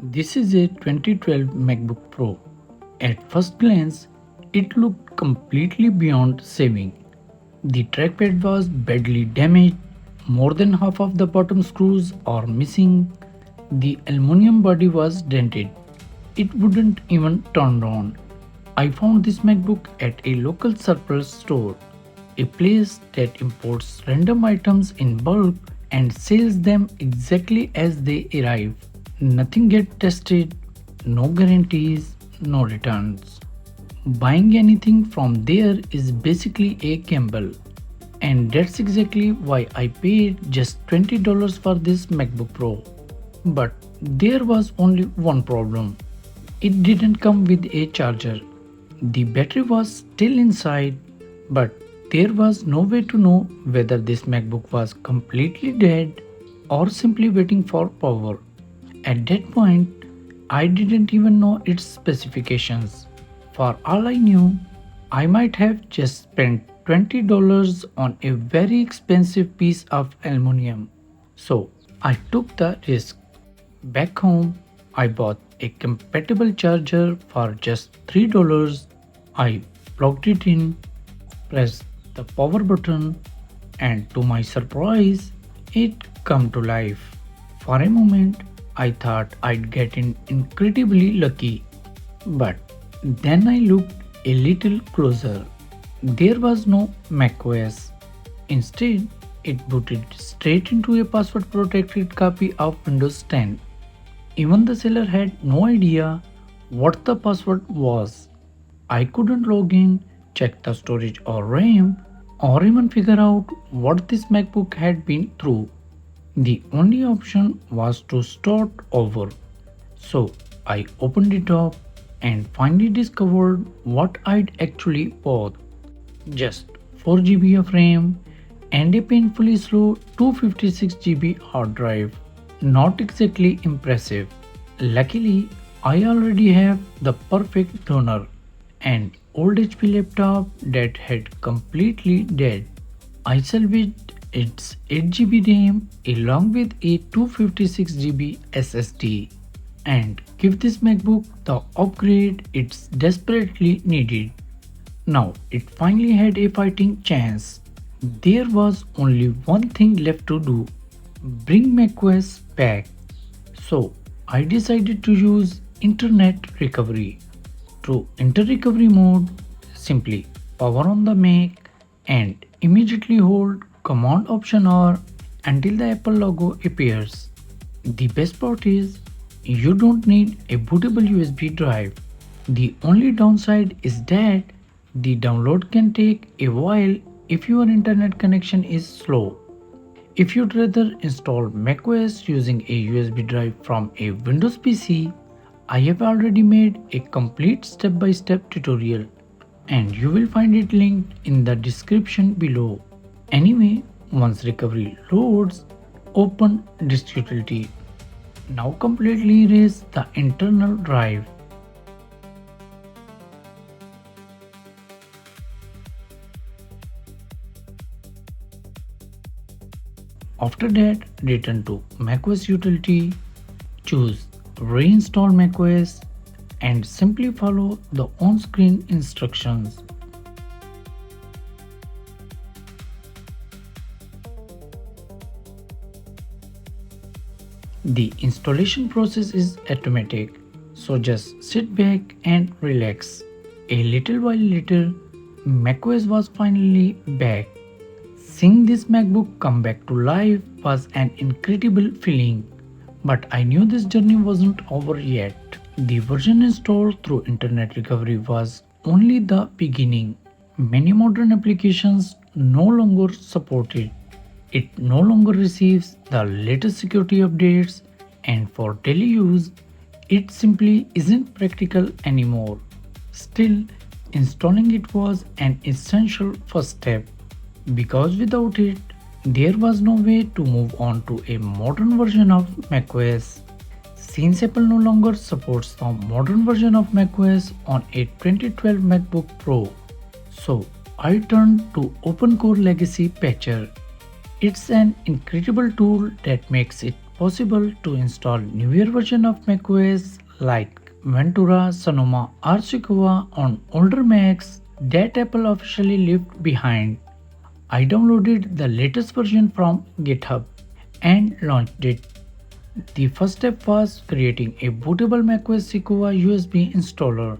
This is a 2012 MacBook Pro. At first glance, it looked completely beyond saving. The trackpad was badly damaged, more than half of the bottom screws are missing, the aluminum body was dented. It wouldn't even turn on. I found this MacBook at a local surplus store, a place that imports random items in bulk and sells them exactly as they arrive. Nothing gets tested, no guarantees, no returns. Buying anything from there is basically a gamble. And that's exactly why I paid just $20 for this MacBook Pro. But there was only one problem. It didn't come with a charger. The battery was still inside, but there was no way to know whether this MacBook was completely dead or simply waiting for power. At that point, I didn't even know its specifications. For all I knew, I might have just spent $20 on a very expensive piece of aluminum. So I took the risk. Back home, I bought a compatible charger for just $3. I plugged it in, pressed the power button, and to my surprise, it came to life. For a moment, I thought I'd get in incredibly lucky. But then I looked a little closer. There was no macOS. Instead, it booted straight into a password protected copy of Windows 10. Even the seller had no idea what the password was. I couldn't log in, check the storage or RAM, or even figure out what this MacBook had been through. The only option was to start over. So I opened it up and finally discovered what I'd actually bought. Just 4 GB of RAM and a painfully slow 256 GB hard drive. Not exactly impressive. Luckily, I already have the perfect donor, an old HP laptop that had completely dead. I salvaged its 8 GB RAM along with a 256 GB SSD and give this MacBook the upgrade it's desperately needed. Now it finally had a fighting chance. There was only one thing left to do: bring macOS back. So I decided to use internet recovery. To enter recovery mode, simply power on the Mac and immediately hold Command Option R until the Apple logo appears. The best part is you don't need a bootable USB drive. The only downside is that the download can take a while if your internet connection is slow. If you'd rather install macOS using a USB drive from a Windows PC, I have already made a complete step-by-step tutorial and you will find it linked in the description below. Anyway, once recovery loads, open Disk Utility. Now completely erase the internal drive. After that, return to macOS Utility, choose Reinstall macOS and simply follow the on-screen instructions. The installation process is automatic, so just sit back and relax. A little while later, macOS was finally back. Seeing this MacBook come back to life was an incredible feeling, but I knew this journey wasn't over yet. The version installed through Internet Recovery was only the beginning. Many modern applications no longer support it. It no longer receives the latest security updates, and for daily use, it simply isn't practical anymore. Still, installing it was an essential first step, because without it, there was no way to move on to a modern version of macOS. Since Apple no longer supports the modern version of macOS on a 2012 MacBook Pro, so I turned to OpenCore Legacy Patcher. It's an incredible tool that makes it possible to install newer version of macOS like Ventura, Sonoma or Sequoia on older Macs that Apple officially left behind. I downloaded the latest version from GitHub and launched it. The first step was creating a bootable macOS Sequoia USB installer.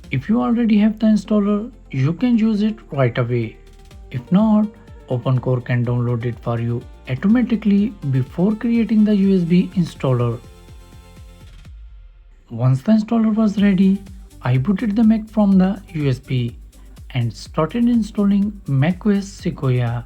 If you already have the installer, you can use it right away. If not, OpenCore can download it for you automatically before creating the USB installer. Once the installer was ready, I booted the Mac from the USB and started installing macOS Sequoia.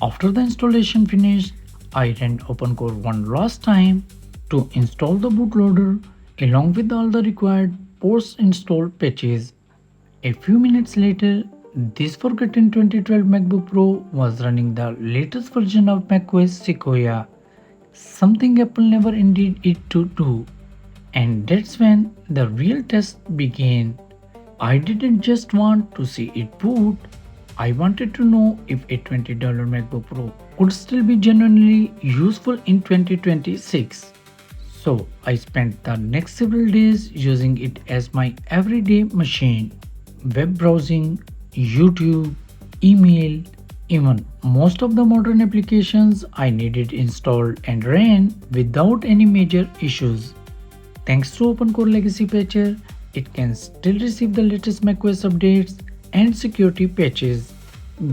After the installation finished, I ran OpenCore one last time to install the bootloader along with all the required post-install patches. A few minutes later, this forgotten 2012 MacBook Pro was running the latest version of macOS Sequoia, something Apple never intended it to do. And that's when the real test began. I didn't just want to see it boot, I wanted to know if a $20 MacBook Pro could still be genuinely useful in 2026. So I spent the next several days using it as my everyday machine. Web browsing, YouTube, email, even most of the modern applications I needed installed and ran without any major issues. Thanks to OpenCore Legacy Patcher, it can still receive the latest macOS updates and security patches,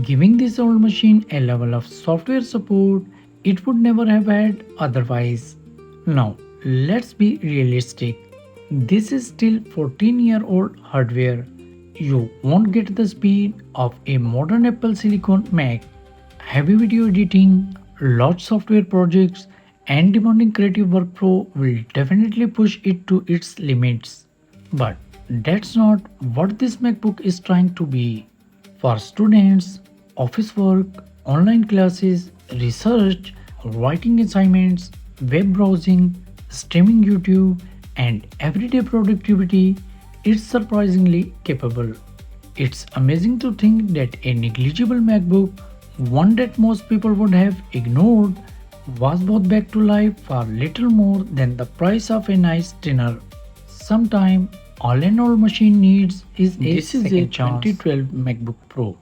giving this old machine a level of software support it would never have had otherwise. Now, let's be realistic. This is still 14-year-old hardware. You won't get the speed of a modern Apple Silicon Mac. Heavy video editing, large software projects, and demanding creative workflow will definitely push it to its limits. But that's not what this MacBook is trying to be. For students, office work, online classes, research, writing assignments, web browsing, streaming YouTube, and everyday productivity, it's surprisingly capable. It's amazing to think that a negligible MacBook, one that most people would have ignored, was brought back to life for little more than the price of a nice dinner. Sometime all an old machine needs is a second chance. 2012 MacBook Pro.